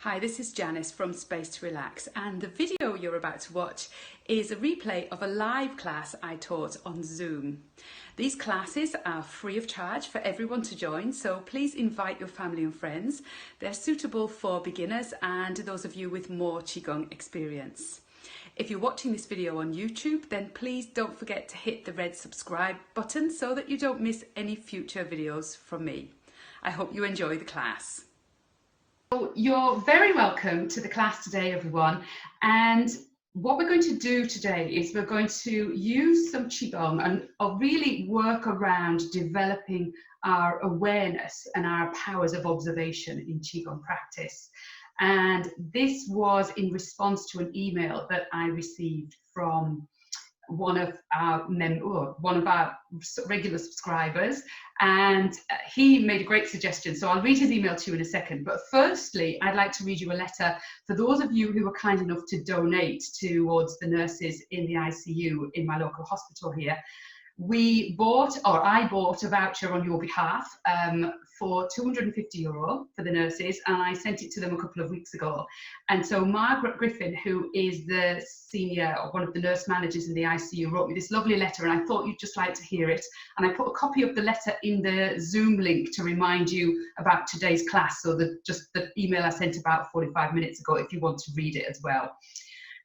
Hi, this is Janice from Space to Relax, and the video you're about to watch is a replay of a live class I taught on Zoom. These classes are free of charge for everyone to join, so please invite your family and friends. They're suitable for beginners and those of you with more Qigong experience. If you're watching this video on YouTube, then please don't forget to hit the red subscribe button so that you don't miss any future videos from me. I hope you enjoy the class. So you're very welcome to the class today, everyone. And what we're going to do today is we're going to use some Qigong and really work around developing our awareness and our powers of observation in Qigong practice. And this was in response to an email that I received from one of our regular subscribers, and he made a great suggestion. So I'll read his email to you in a second. But firstly, I'd like to read you a letter for those of you who were kind enough to donate towards the nurses in the ICU in my local hospital here. I bought a voucher on your behalf for €250 for the nurses, and I sent it to them a couple of weeks ago. And so Margaret Griffin, who is the senior or one of the nurse managers in the ICU, wrote me this lovely letter, and I thought you'd just like to hear it. And I put a copy of the letter in the Zoom link to remind you about today's class, so just the email I sent about 45 minutes ago, if you want to read it as well.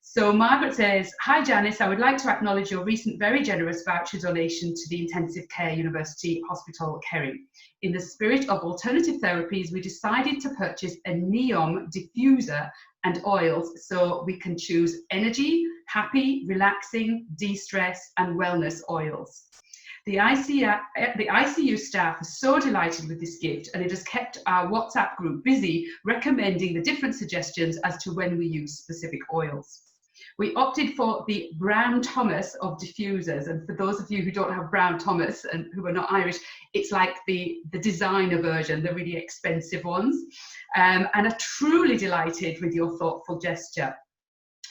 So Margaret says, "Hi Janice, I would like to acknowledge your recent very generous voucher donation to the Intensive Care University Hospital, Kerry. In the spirit of alternative therapies, we decided to purchase a NEOM diffuser and oils so we can choose energy, happy, relaxing, de-stress and wellness oils. The ICU staff are so delighted with this gift, and it has kept our WhatsApp group busy recommending the different suggestions as to when we use specific oils. We opted for the Brown Thomas of diffusers, and for those of you who don't have Brown Thomas and who are not Irish, it's like the designer version, the really expensive ones, and are truly delighted with your thoughtful gesture.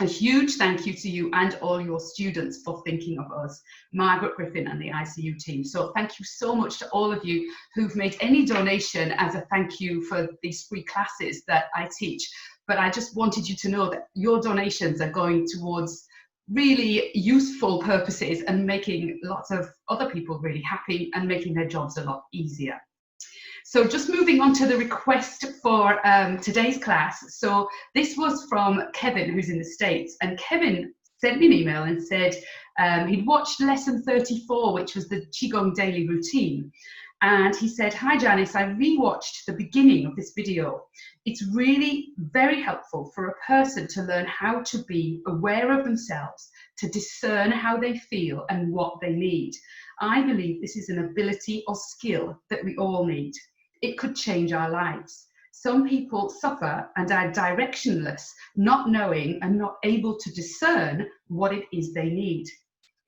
A huge thank you to you and all your students for thinking of us, Margaret Griffin and the ICU team." So thank you so much to all of you who've made any donation as a thank you for these free classes that I teach. But I just wanted you to know that your donations are going towards really useful purposes and making lots of other people really happy and making their jobs a lot easier. So just moving on to the request for today's class. So this was from Kevin, who's in the States, and Kevin sent me an email and said he'd watched lesson 34, which was the Qigong daily routine. And he said, "Hi Janice, I rewatched the beginning of this video. It's really very helpful for a person to learn how to be aware of themselves, to discern how they feel and what they need. I believe this is an ability or skill that we all need. It could change our lives. Some people suffer and are directionless, not knowing and not able to discern what it is they need.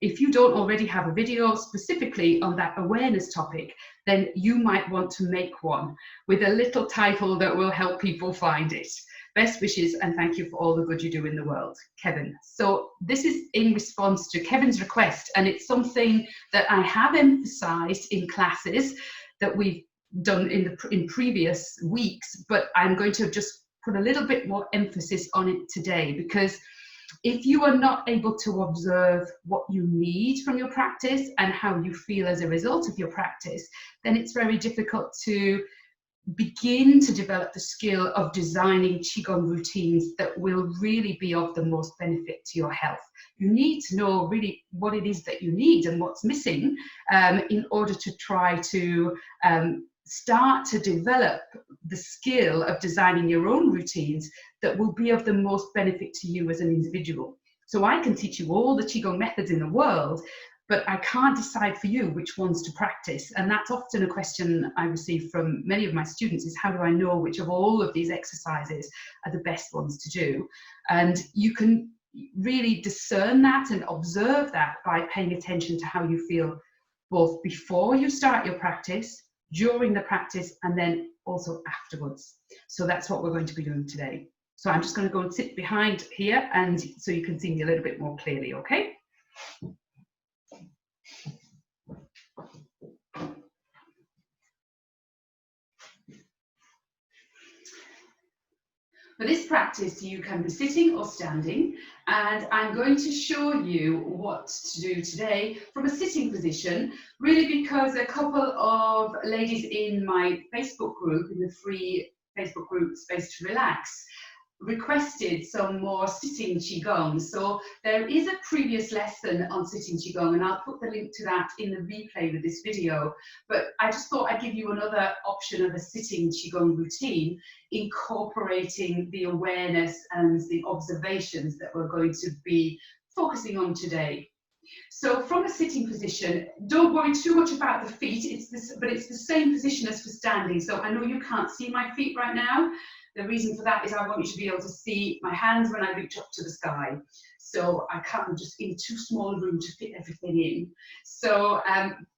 If you don't already have a video specifically on that awareness topic, then you might want to make one with a little title that will help people find it. Best wishes and thank you for all the good you do in the world, Kevin." So this is in response to Kevin's request, and it's something that I have emphasized in classes that we've done in previous weeks, but I'm going to just put a little bit more emphasis on it today, because if you are not able to observe what you need from your practice and how you feel as a result of your practice, then it's very difficult to begin to develop the skill of designing Qigong routines that will really be of the most benefit to your health. You need to know really what it is that you need and what's missing in order to try to start to develop the skill of designing your own routines that will be of the most benefit to you as an individual. So I can teach you all the Qigong methods in the world, but I can't decide for you which ones to practice. And that's often a question I receive from many of my students, is how do I know which of all of these exercises are the best ones to do? And you can really discern that and observe that by paying attention to how you feel both before you start your practice, during the practice, and then also afterwards. So that's what we're going to be doing today. So I'm just going to go and sit behind here, and so you can see me a little bit more clearly, okay? For this practice, you can be sitting or standing, and I'm going to show you what to do today from a sitting position, really because a couple of ladies in my Facebook group, in the free Facebook group Space to Relax, requested some more sitting Qigong. So there is a previous lesson on sitting Qigong, and I'll put the link to that in the replay with this video. But I just thought I'd give you another option of a sitting Qigong routine, incorporating the awareness and the observations that we're going to be focusing on today. So from a sitting position, don't worry too much about the feet, but it's the same position as for standing. So I know you can't see my feet right now. The reason for that is I want you to be able to see my hands when I reach up to the sky. So I can't, I'm just in too small a room to fit everything in. So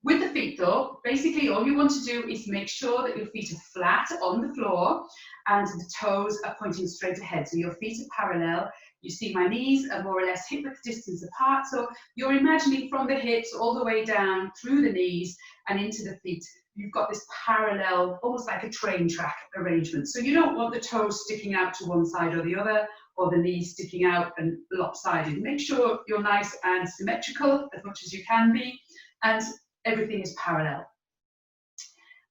with the feet though, basically all you want to do is make sure that your feet are flat on the floor and the toes are pointing straight ahead. So your feet are parallel. You see my knees are more or less hip width distance apart. So you're imagining from the hips all the way down through the knees and into the feet. You've got this parallel, almost like a train track arrangement. So you don't want the toes sticking out to one side or the other, or the knees sticking out and lopsided. Make sure you're nice and symmetrical as much as you can be, and everything is parallel.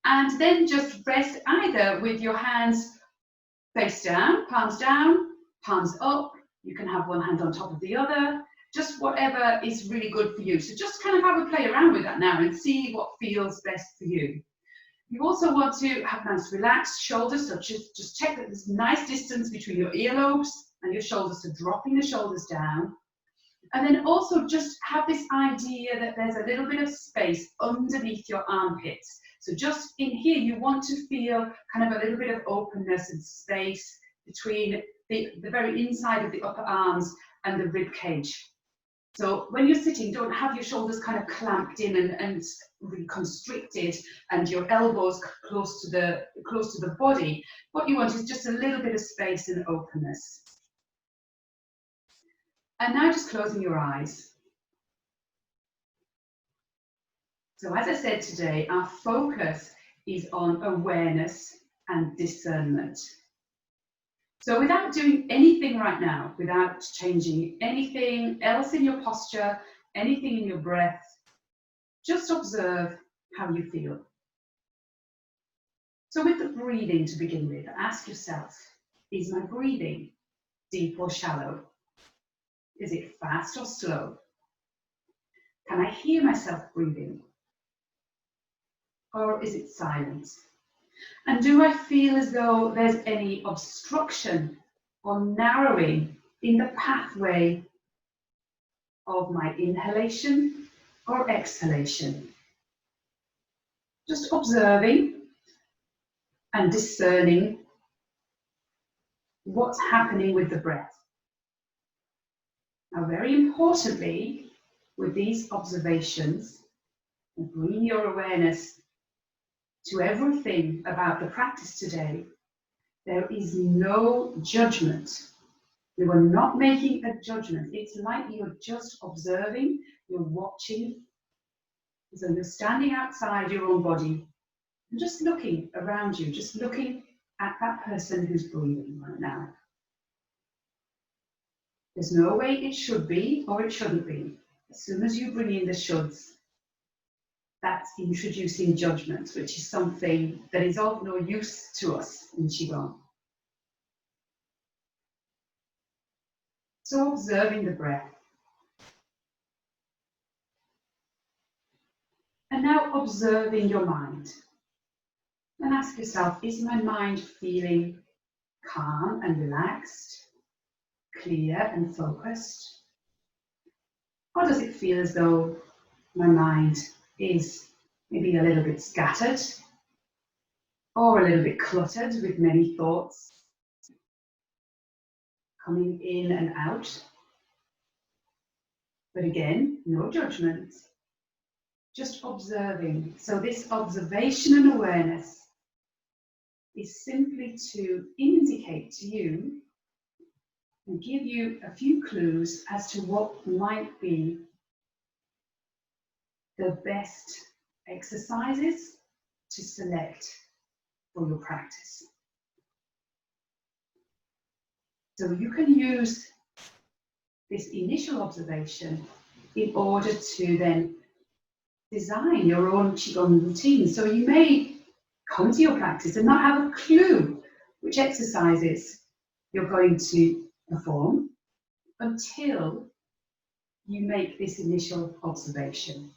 And then just rest either with your hands face down, palms up. You can have one hand on top of the other, just whatever is really good for you. So just kind of have a play around with that now and see what feels best for you. You also want to have nice relaxed shoulders, so just check that there's nice distance between your earlobes and your shoulders, so dropping the shoulders down. And then also just have this idea that there's a little bit of space underneath your armpits. So just in here, you want to feel kind of a little bit of openness and space between the very inside of the upper arms and the rib cage. So when you're sitting, don't have your shoulders kind of clamped in and really constricted and your elbows close to the body. What you want is just a little bit of space and openness. And now just closing your eyes. So as I said today, our focus is on awareness and discernment. So without doing anything right now, without changing anything else in your posture, anything in your breath, just observe how you feel. So with the breathing to begin with, ask yourself, is my breathing deep or shallow? Is it fast or slow? Can I hear myself breathing? Or is it silent? And do I feel as though there's any obstruction or narrowing in the pathway of my inhalation or exhalation? Just observing and discerning what's happening with the breath. Now, very importantly, with these observations, bring your awareness to everything about the practice today. There is no judgment. You are not making a judgment. It's like you're just observing, you're watching. So you're standing outside your own body and just looking around you, just looking at that person who's breathing right now. There's no way it should be or it shouldn't be. As soon as you bring in the shoulds, that's introducing judgment, which is something that is of no use to us in Qigong. So observing the breath. And now observing your mind. And ask yourself, is my mind feeling calm and relaxed, clear and focused? Or does it feel as though my mind is maybe a little bit scattered or a little bit cluttered with many thoughts coming in and out? But again, no judgment, just observing. So this observation and awareness is simply to indicate to you and give you a few clues as to what might be the best exercises to select for your practice. So you can use this initial observation in order to then design your own Qigong routine. So you may come to your practice and not have a clue which exercises you're going to perform until you make this initial observation.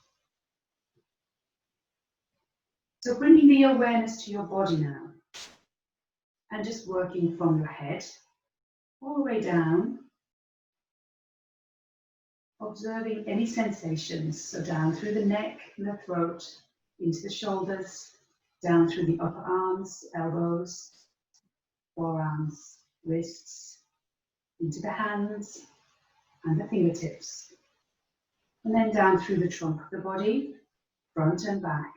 So bringing the awareness to your body now and just working from your head all the way down, observing any sensations, so down through the neck and the throat, into the shoulders, down through the upper arms, elbows, forearms, wrists, into the hands and the fingertips, and then down through the trunk of the body, front and back,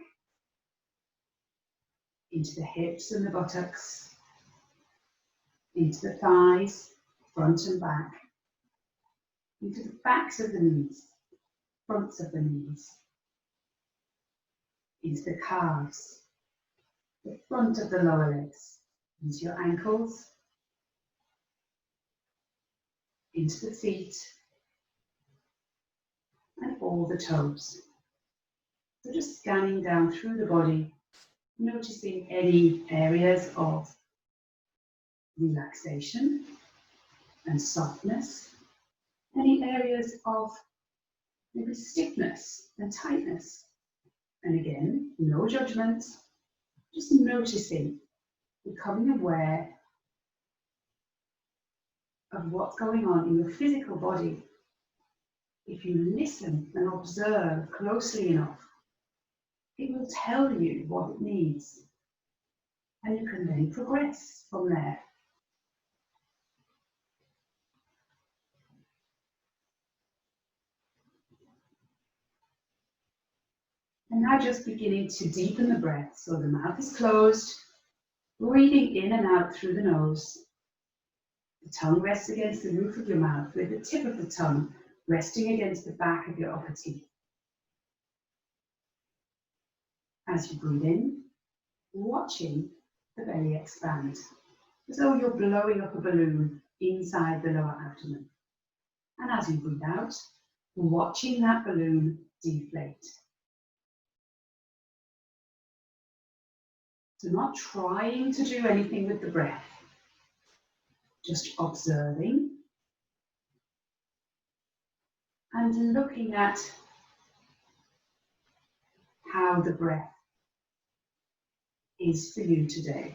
into the hips and the buttocks, into the thighs, front and back, into the backs of the knees, fronts of the knees, into the calves, the front of the lower legs, into your ankles, into the feet, and all the toes. So just scanning down through the body, noticing any areas of relaxation and softness, any areas of maybe stiffness and tightness. And again, no judgment, just noticing, becoming aware of what's going on in your physical body. If you listen and observe closely enough, it will tell you what it needs, and you can then progress from there. And now just beginning to deepen the breath, so the mouth is closed, breathing in and out through the nose. The tongue rests against the roof of your mouth, with the tip of the tongue resting against the back of your upper teeth. As you breathe in, watching the belly expand, as though you're blowing up a balloon inside the lower abdomen. And as you breathe out, watching that balloon deflate. So not trying to do anything with the breath, just observing and looking at how the breath is for you today.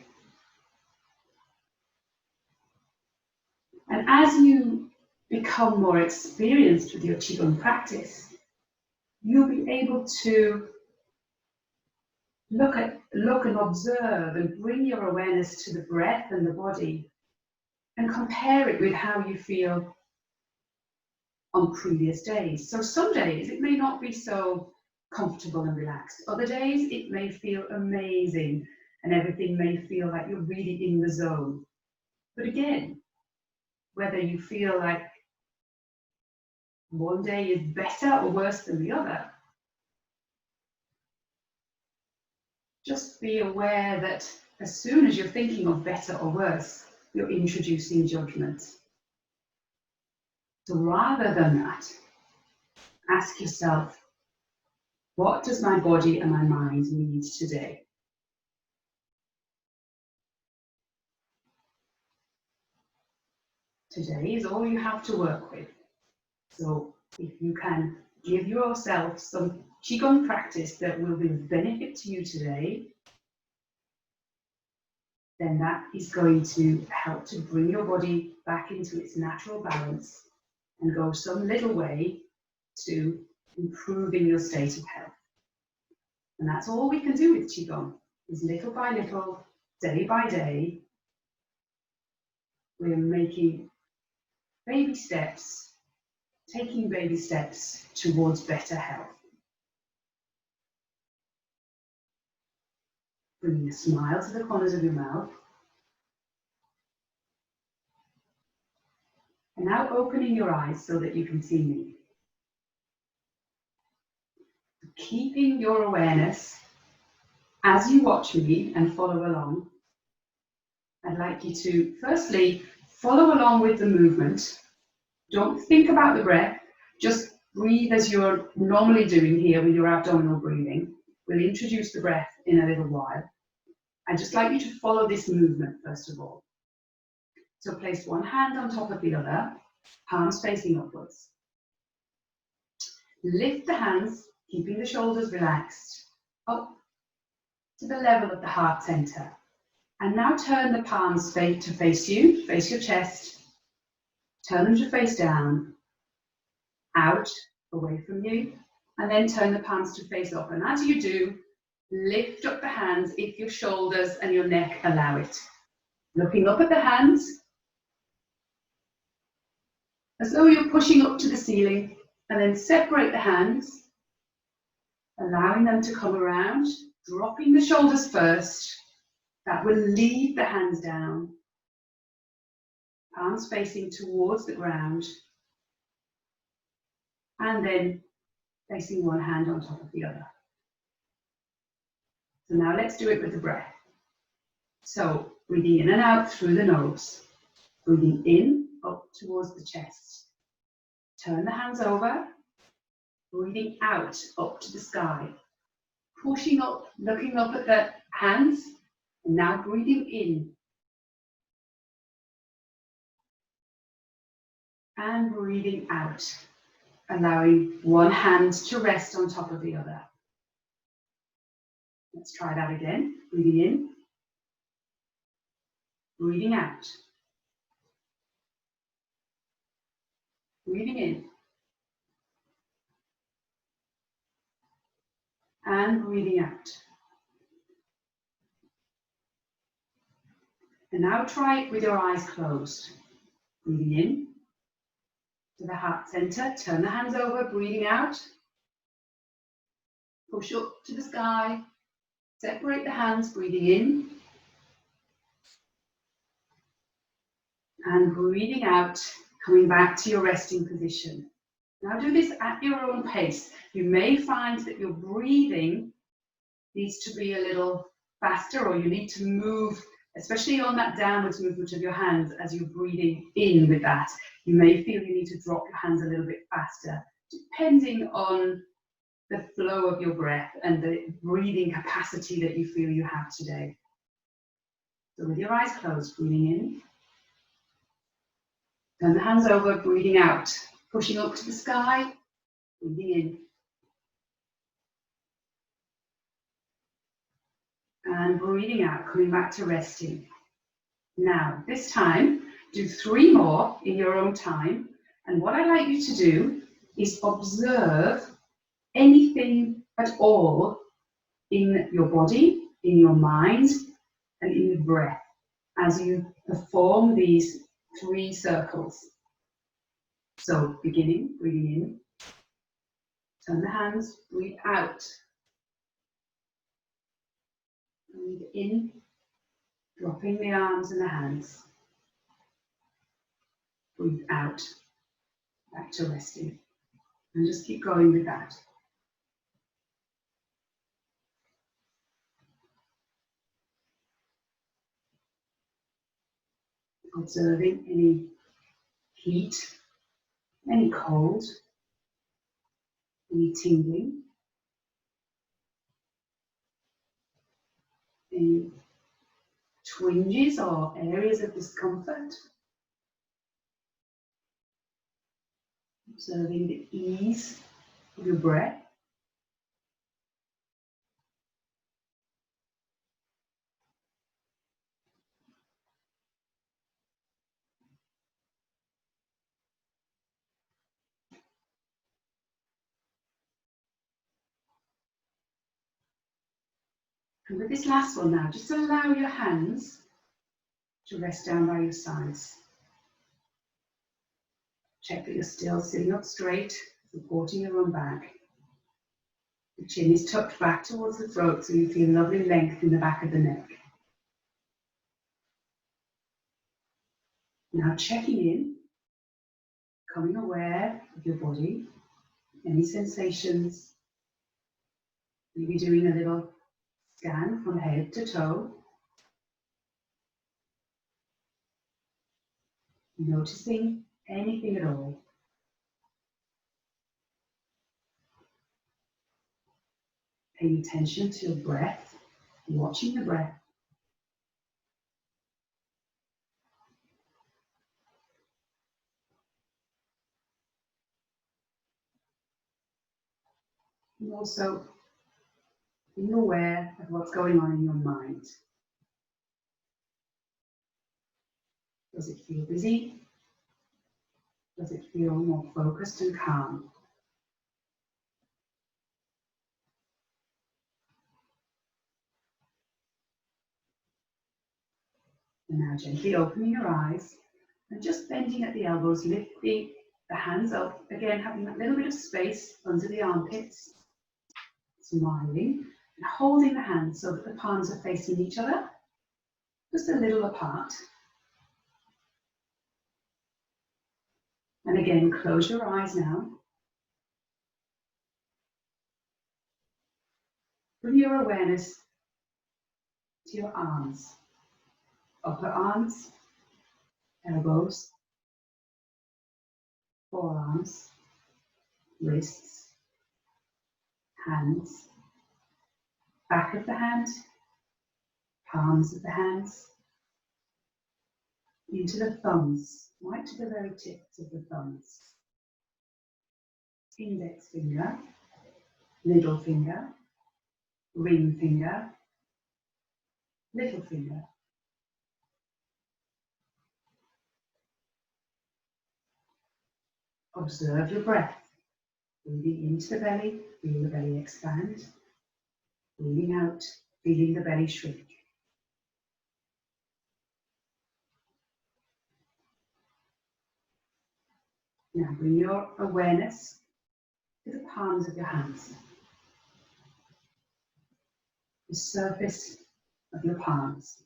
And as you become more experienced with your Qigong practice, you'll be able to look and observe and bring your awareness to the breath and the body and compare it with how you feel on previous days. So some days it may not be so comfortable and relaxed. Other days it may feel amazing and everything may feel like you're really in the zone. But again, whether you feel like one day is better or worse than the other, just be aware that as soon as you're thinking of better or worse, you're introducing judgment. So rather than that, ask yourself, what does my body and my mind need today? Today is all you have to work with. So if you can give yourself some Qigong practice that will be of benefit to you today, then that is going to help to bring your body back into its natural balance and go some little way to improving your state of health. And that's all we can do with Qigong, is little by little, day by day, we're making baby steps, taking baby steps towards better health. Bringing a smile to the corners of your mouth. And now opening your eyes so that you can see me. Keeping your awareness as you watch me and follow along, I'd like you to firstly follow along with the movement. Don't think about the breath, just breathe as you're normally doing here with your abdominal breathing. We'll introduce the breath in a little while. I'd just like you to follow this movement first of all. So place one hand on top of the other, palms facing upwards. Lift the hands, keeping the shoulders relaxed, up to the level of the heart center. And now turn the palms to face you, face your chest. Turn them to face down, out, away from you, and then turn the palms to face up. And as you do, lift up the hands if your shoulders and your neck allow it. Looking up at the hands, as though you're pushing up to the ceiling, and then separate the hands, allowing them to come around, dropping the shoulders first. That will lead the hands down, palms facing towards the ground, and then placing one hand on top of the other. So now let's do it with the breath. So breathing in and out through the nose, breathing in, up towards the chest. Turn the hands over, breathing out, up to the sky. Pushing up, looking up at the hands, and now breathing in. And breathing out, allowing one hand to rest on top of the other. Let's try that again. Breathing in, breathing out. Breathing in. And breathing out. And now try it with your eyes closed. Breathing in to the heart center. Turn the hands over, breathing out. Push up to the sky. Separate the hands, breathing in. And breathing out, coming back to your resting position. Now do this at your own pace. You may find that your breathing needs to be a little faster, or you need to move, especially on that downwards movement of your hands as you're breathing in with that. You may feel you need to drop your hands a little bit faster, depending on the flow of your breath and the breathing capacity that you feel you have today. So with your eyes closed, breathing in. Turn the hands over, breathing out. Pushing up to the sky, breathing in. And breathing out, coming back to resting. Now, this time, do 3 more in your own time. And what I'd like you to do is observe anything at all in your body, in your mind, and in the breath as you perform these 3 circles. So, beginning, breathing in. Turn the hands, breathe out. Breathe in, dropping the arms and the hands. Breathe out, back to resting. And just keep going with that. Observing any heat, any cold, any tingling, any twinges or areas of discomfort. Observing the ease of your breath. And with this last one now, just allow your hands to rest down by your sides. Check that you're still sitting up straight, supporting your own back. The chin is tucked back towards the throat so you feel lovely length in the back of the neck. Now checking in, becoming aware of your body, any sensations, maybe doing a little scan from head to toe. noticing anything at all. Paying attention to your breath, watching the breath. And also being aware of what's going on in your mind. Does it feel busy? Does it feel more focused and calm? And now gently opening your eyes and just bending at the elbows, lifting the hands up, again having that little bit of space under the armpits, smiling and holding the hands so that the palms are facing each other, just a little apart. And again, close your eyes now. Bring your awareness to your arms, upper arms, elbows, forearms, wrists, hands, back of the hand, palms of the hands, into the thumbs, right to the very tips of the thumbs. Index finger, middle finger, ring finger, little finger. Observe your breath. Breathing into the belly, feel the belly expand. Breathing out, feeling the belly shrink. Now bring your awareness to the palms of your hands. The surface of your palms.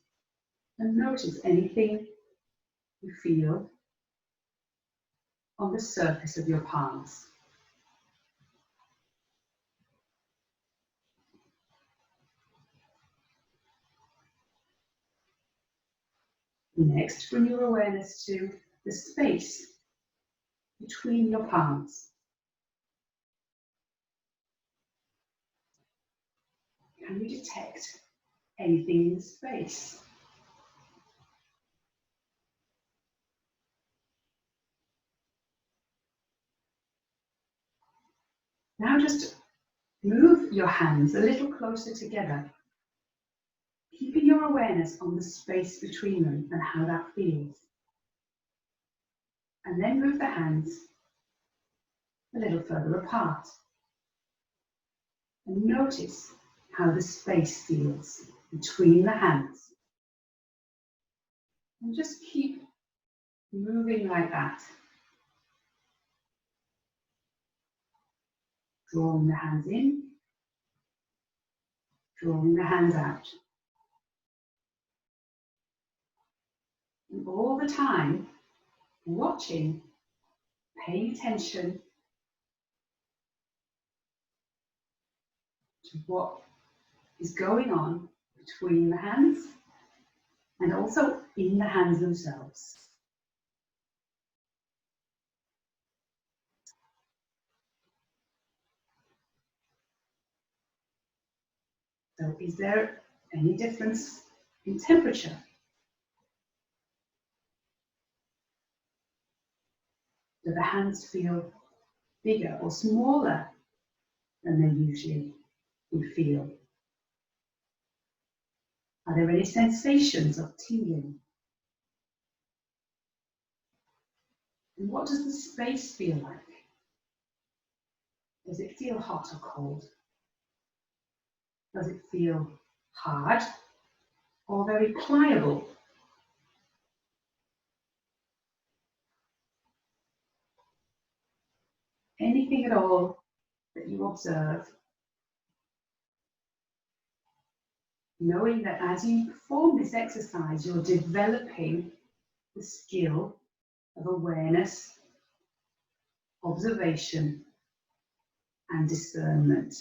And notice anything you feel on the surface of your palms. Next, bring your awareness to the space between your palms. Can you detect anything in the space? Now just move your hands a little closer together, keeping your awareness on the space between them and how that feels. And then move the hands a little further apart. And notice how the space feels between the hands. And just keep moving like that. Drawing the hands in, drawing the hands out. And all the time, watching, paying attention to what is going on between the hands and also in the hands themselves. So is there any difference in temperature? Do the hands feel bigger or smaller than they usually would feel? Are there any sensations of tingling? And what does the space feel like? Does it feel hot or cold? Does it feel hard or very pliable? Anything at all that you observe, knowing that as you perform this exercise, you're developing the skill of awareness, observation, and discernment.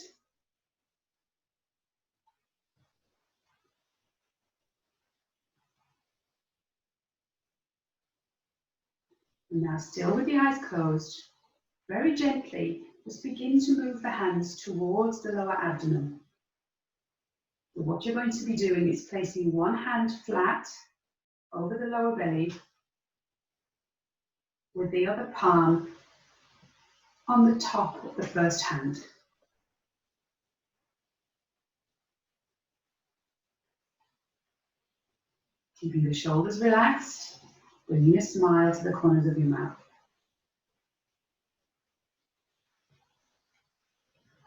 And now, still with the eyes closed, very gently, just begin to move the hands towards the lower abdomen. So what you're going to be doing is placing one hand flat over the lower belly with the other palm on the top of the first hand. Keeping the shoulders relaxed, bringing a smile to the corners of your mouth.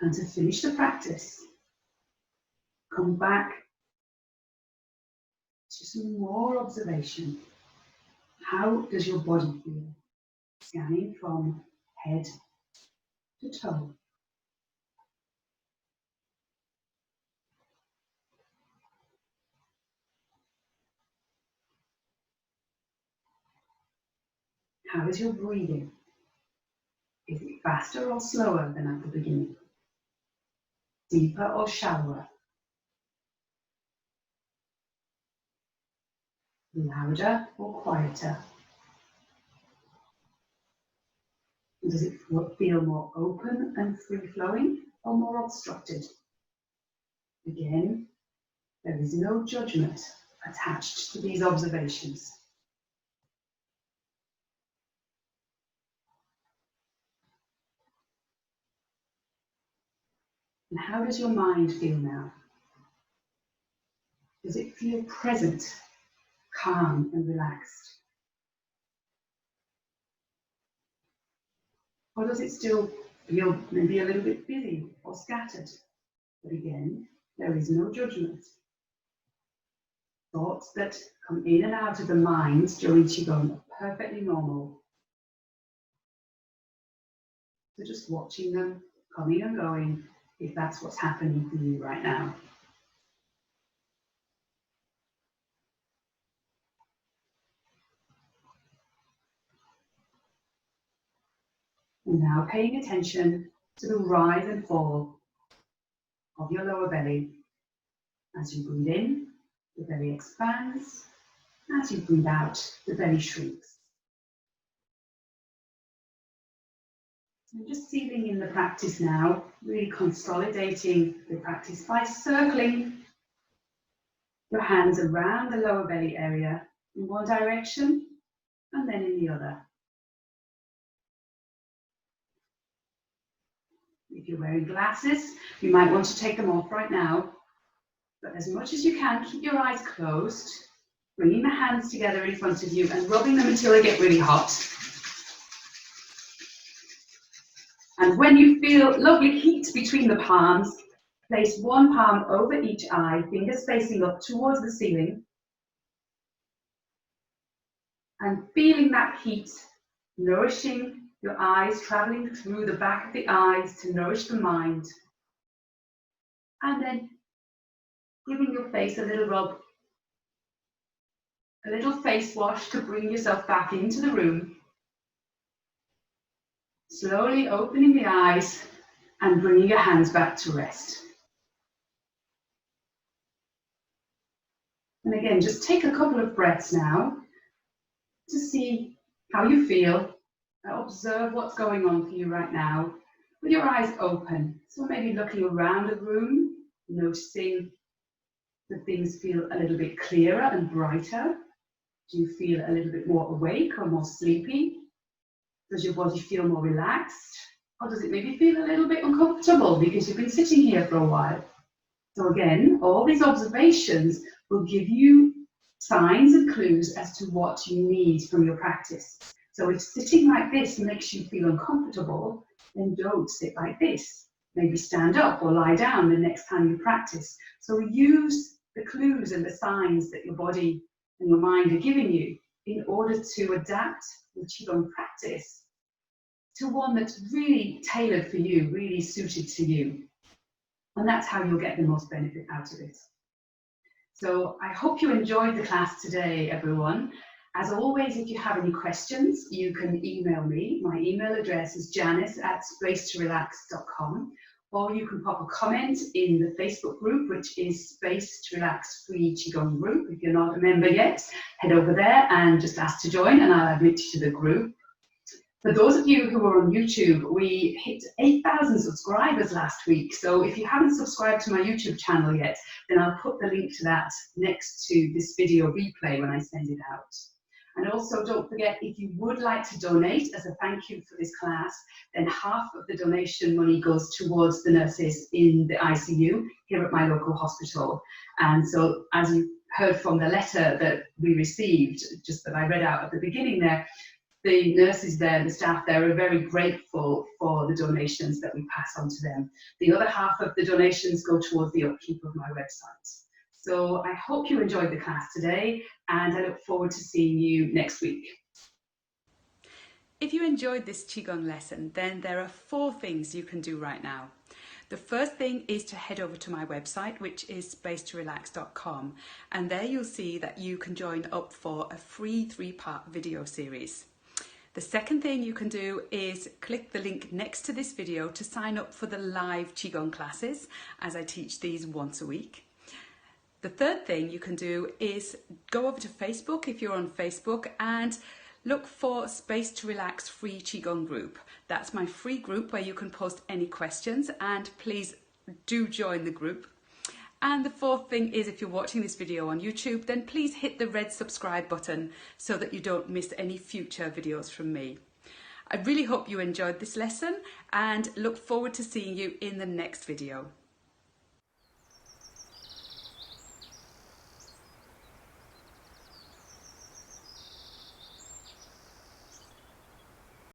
And to finish the practice, come back to some more observation. How does your body feel? Scanning from head to toe. How is your breathing? Is it faster or slower than at the beginning? Deeper or shallower? Louder or quieter? Does it feel more open and free-flowing or more obstructed? Again, there is no judgment attached to these observations. And how does your mind feel now? Does it feel present, calm and relaxed? Or does it still feel maybe a little bit busy or scattered? But again, there is no judgment. Thoughts that come in and out of the mind during Qigong are perfectly normal. So just watching them coming and going, if that's what's happening for you right now. And now paying attention to the rise and fall of your lower belly. As you breathe in, the belly expands. As you breathe out, the belly shrinks. And just sealing in the practice now, really consolidating the practice by circling your hands around the lower belly area in one direction and then in the other. If you're wearing glasses, you might want to take them off right now. But as much as you can, keep your eyes closed, bringing the hands together in front of you and rubbing them until they get really hot. And when you feel lovely heat between the palms, place one palm over each eye, fingers facing up towards the ceiling. And feeling that heat nourishing your eyes, traveling through the back of the eyes to nourish the mind. And then giving your face a little rub, a little face wash to bring yourself back into the room. Slowly opening the eyes and bringing your hands back to rest. And again, just take a couple of breaths now to see how you feel. Observe what's going on for you right now with your eyes open. So maybe looking around the room, noticing that things feel a little bit clearer and brighter. Do you feel a little bit more awake or more sleepy? Does your body feel more relaxed? Or does it maybe feel a little bit uncomfortable because you've been sitting here for a while? So again, all these observations will give you signs and clues as to what you need from your practice. So if sitting like this makes you feel uncomfortable, then don't sit like this. Maybe stand up or lie down the next time you practice. So use the clues and the signs that your body and your mind are giving you in order to adapt the Qigong practice to one that's really tailored for you, really suited to you. And that's how you'll get the most benefit out of it. So I hope you enjoyed the class today, everyone. As always, if you have any questions, you can email me. My email address is janice@spacetorelax.com, or you can pop a comment in the Facebook group, which is Space to Relax Free Qigong Group. If you're not a member yet, head over there and just ask to join, and I'll admit you to the group. For those of you who are on YouTube, we hit 8,000 subscribers last week. So if you haven't subscribed to my YouTube channel yet, then I'll put the link to that next to this video replay when I send it out. And also don't forget, if you would like to donate as a thank you for this class, then half of the donation money goes towards the nurses in the ICU here at my local hospital. And so as you heard from the letter that we received, just that I read out at the beginning there, the nurses there, the staff there are very grateful for the donations that we pass on to them. The other half of the donations go towards the upkeep of my website. So I hope you enjoyed the class today, and I look forward to seeing you next week. If you enjoyed this Qigong lesson, then there are 4 things you can do right now. The first thing is to head over to my website, which is spacetorelax.com, and there you'll see that you can join up for a free 3-part video series. The second thing you can do is click the link next to this video to sign up for the live Qigong classes, as I teach these once a week. The third thing you can do is go over to Facebook if you're on Facebook and look for Space to Relax free Qigong group. That's my free group where you can post any questions, and please do join the group. And the fourth thing is, if you're watching this video on YouTube, then please hit the red subscribe button so that you don't miss any future videos from me. I really hope you enjoyed this lesson and look forward to seeing you in the next video.